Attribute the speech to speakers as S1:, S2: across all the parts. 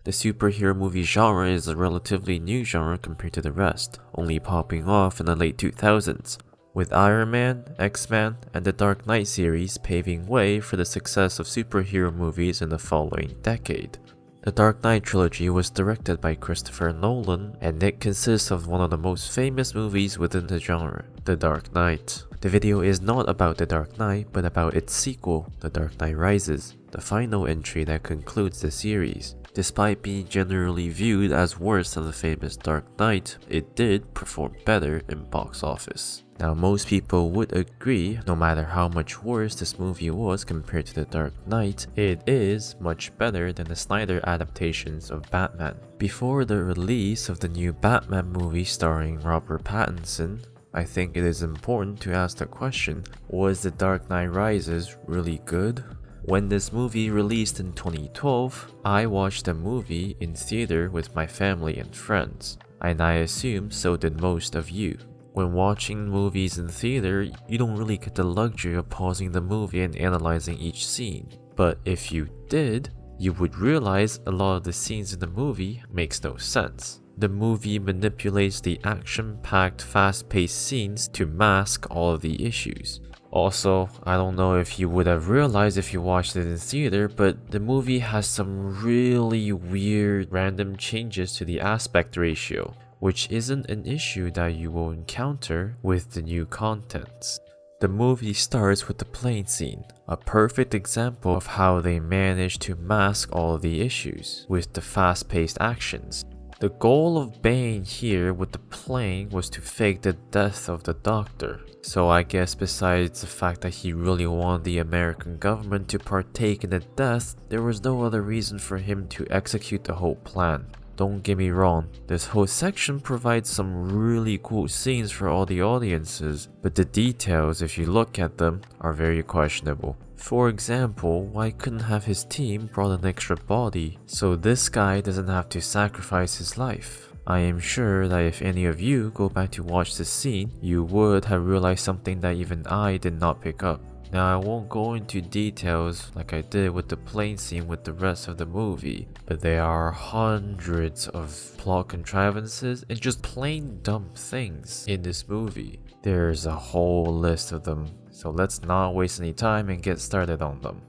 S1: The superhero movie genre is a relatively new genre compared to the rest, only popping off in the late 2000s, with Iron Man, X-Men, and the Dark Knight series paving way for the success of superhero movies in the following decade. The Dark Knight trilogy was directed by Christopher Nolan, and it consists of one of the most famous movies within the genre, The Dark Knight. The video is not about The Dark Knight, but about its sequel, The Dark Knight Rises, the final entry that concludes the series. Despite being generally viewed as worse than the famous Dark Knight, it did perform better in box office. Now, most people would agree, no matter how much worse this movie was compared to The Dark Knight, it is much better than the Snyder adaptations of Batman. Before the release of the new Batman movie starring Robert Pattinson, I think it is important to ask the question, was The Dark Knight Rises really good? When this movie released in 2012, I watched the movie in theater with my family and friends, and I assume so did most of you. When watching movies in theater, you don't really get the luxury of pausing the movie and analyzing each scene. But if you did, you would realize a lot of the scenes in the movie makes no sense. The movie manipulates the action-packed, fast-paced scenes to mask all of the issues. Also, I don't know if you would have realized if you watched it in theater, but the movie has some really weird random changes to the aspect ratio, which isn't an issue that you will encounter with the new contents. The movie starts with the plane scene, a perfect example of how they managed to mask all of the issues with the fast-paced actions. The goal of Bane here with the plane was to fake the death of the doctor. So I guess besides the fact that he really wanted the American government to partake in the death, there was no other reason for him to execute the whole plan. Don't get me wrong, this whole section provides some really cool scenes for all the audiences, but the details, if you look at them, are very questionable. For example, why couldn't have his team brought an extra body, so this guy doesn't have to sacrifice his life? I am sure that if any of you go back to watch this scene, you would have realized something that even I did not pick up. Now, I won't go into details like I did with the plane scene with the rest of the movie, but there are hundreds of plot contrivances and just plain dumb things in this movie. There's a whole list of them, so let's not waste any time and get started on them.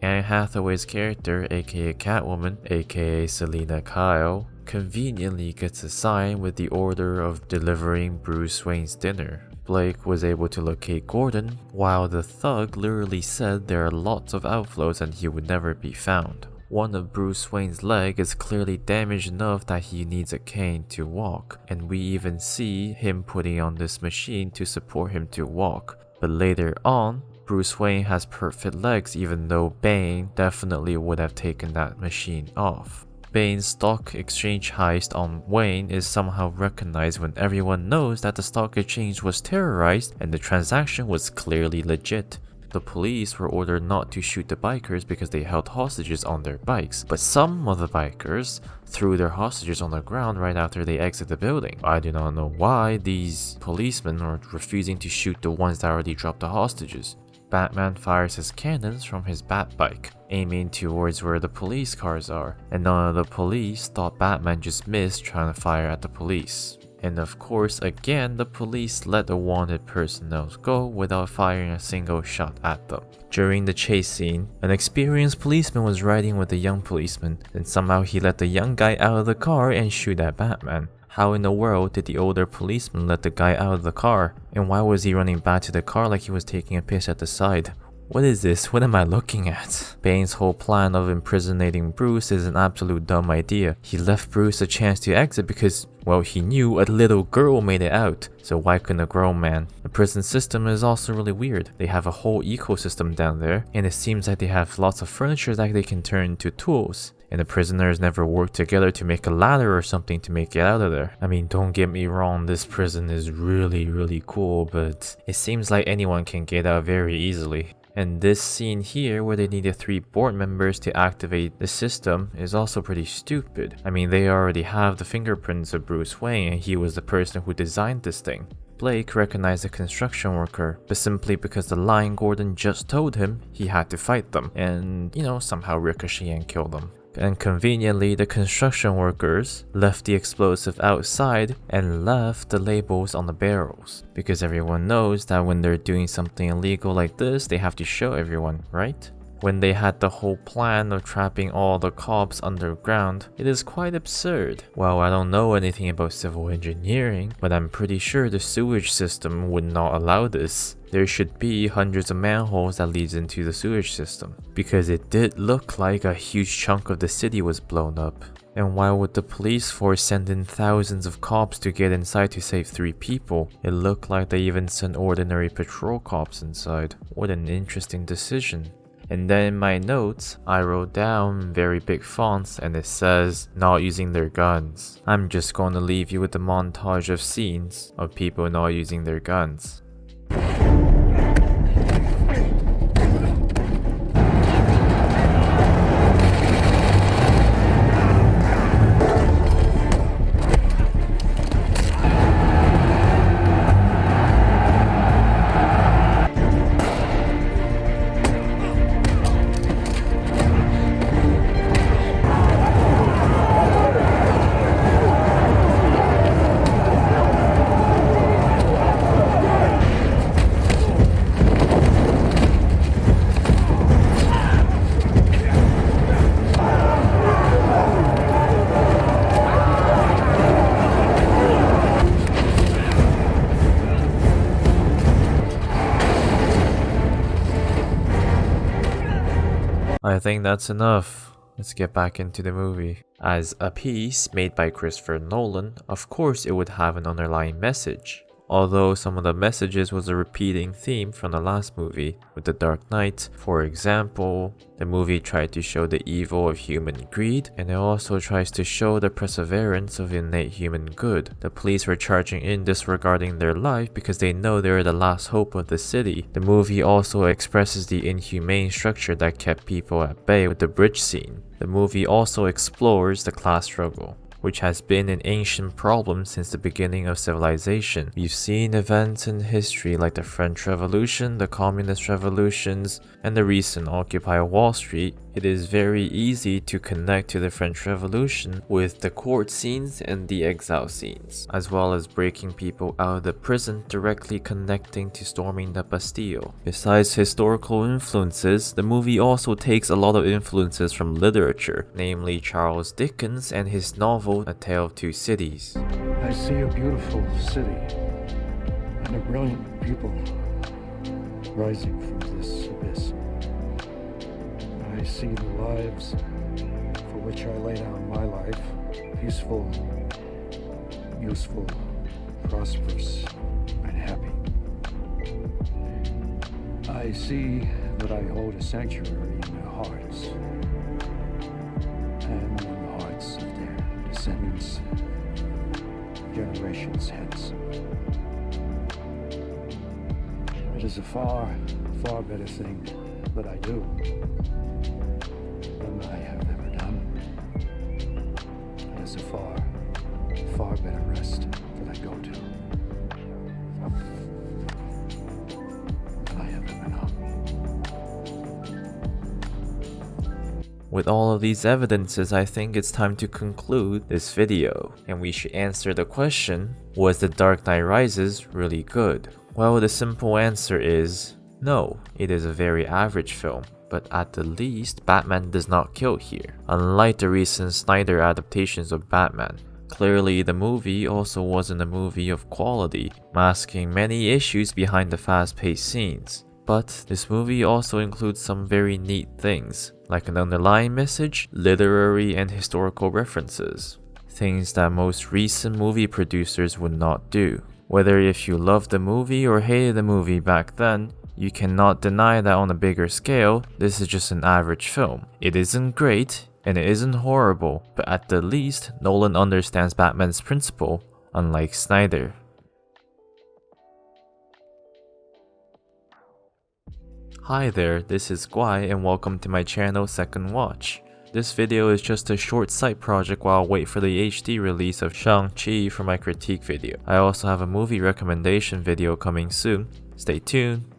S1: Anne Hathaway's character, aka Catwoman, aka Selina Kyle, conveniently gets assigned with the order of delivering Bruce Wayne's dinner. Blake was able to locate Gordon, while the thug literally said there are lots of outflows and he would never be found. One of Bruce Wayne's leg is clearly damaged enough that he needs a cane to walk, and we even see him putting on this machine to support him to walk. But later on, Bruce Wayne has perfect legs even though Bane definitely would have taken that machine off. Bane's stock exchange heist on Wayne is somehow recognized when everyone knows that the stock exchange was terrorized and the transaction was clearly legit. The police were ordered not to shoot the bikers because they held hostages on their bikes, but some of the bikers threw their hostages on the ground right after they exit the building. I do not know why these policemen are refusing to shoot the ones that already dropped the hostages. Batman fires his cannons from his Batbike, aiming towards where the police cars are, and none of the police thought Batman just missed trying to fire at the police. And of course, again, the police let the wanted personnel go without firing a single shot at them. During the chase scene, an experienced policeman was riding with a young policeman, and somehow he let the young guy out of the car and shoot at Batman. How in the world did the older policeman let the guy out of the car? And why was he running back to the car like he was taking a piss at the side? What is this? What am I looking at? Bane's whole plan of imprisonating Bruce is an absolute dumb idea. He left Bruce a chance to exit because, well, he knew a little girl made it out. So why couldn't a grown man? The prison system is also really weird. They have a whole ecosystem down there, and it seems like they have lots of furniture that they can turn into tools. And the prisoners never work together to make a ladder or something to make it out of there. I mean, don't get me wrong, this prison is really cool, but it seems like anyone can get out very easily. And this scene here where they needed 3 board members to activate the system is also pretty stupid. I mean, they already have the fingerprints of Bruce Wayne and he was the person who designed this thing. Blake recognized the construction worker, but simply because the line Gordon just told him, he had to fight them and, somehow ricochet and kill them. And conveniently, the construction workers left the explosive outside and left the labels on the barrels. Because everyone knows that when they're doing something illegal like this, they have to show everyone, right? When they had the whole plan of trapping all the cops underground, it is quite absurd. Well, I don't know anything about civil engineering, but I'm pretty sure the sewage system would not allow this. There should be hundreds of manholes that leads into the sewage system, because it did look like a huge chunk of the city was blown up. And why would the police force send in thousands of cops to get inside to save 3 people? It looked like they even sent ordinary patrol cops inside. What an interesting decision. And then in my notes, I wrote down very big fonts and it says, not using their guns. I'm just going to leave you with the montage of scenes of people not using their guns. I think that's enough. Let's get back into the movie. As a piece made by Christopher Nolan, of course it would have an underlying message. Although some of the messages was a repeating theme from the last movie with The Dark Knight. For example, the movie tried to show the evil of human greed, and it also tries to show the perseverance of innate human good. The police were charging in disregarding their life because they know they are the last hope of the city. The movie also expresses the inhumane structure that kept people at bay with the bridge scene. The movie also explores the class struggle, which has been an ancient problem since the beginning of civilization. We've seen events in history like the French Revolution, the Communist Revolutions, and the recent Occupy Wall Street. It is very easy to connect to the French Revolution with the court scenes and the exile scenes, as well as breaking people out of the prison directly connecting to storming the Bastille. Besides historical influences, the movie also takes a lot of influences from literature, namely Charles Dickens and his novel A Tale of Two Cities.
S2: I see a beautiful city and a brilliant people rising from this abyss. I see the lives for which I lay down my life, peaceful, useful, prosperous, and happy. I see that I hold a sanctuary in their hearts and in the hearts of their descendants, generations hence. It is a far, far better thing that I do than I have ever done. It is a far, far better rest that I go to than I have ever known.
S1: With all of these evidences, I think it's time to conclude this video, and we should answer the question, was The Dark Knight Rises really good? Well, the simple answer is no, it is a very average film, but at the least, Batman does not kill here, unlike the recent Snyder adaptations of Batman. Clearly, the movie also wasn't a movie of quality, masking many issues behind the fast-paced scenes. But this movie also includes some very neat things, like an underlying message, literary and historical references. Things that most recent movie producers would not do. Whether if you loved the movie or hated the movie back then, you cannot deny that on a bigger scale, this is just an average film. It isn't great, and it isn't horrible, but at the least, Nolan understands Batman's principle, unlike Snyder. Hi there, this is Guai and welcome to my channel Second Watch. This video is just a short side project while I wait for the HD release of Shang-Chi for my critique video. I also have a movie recommendation video coming soon. Stay tuned.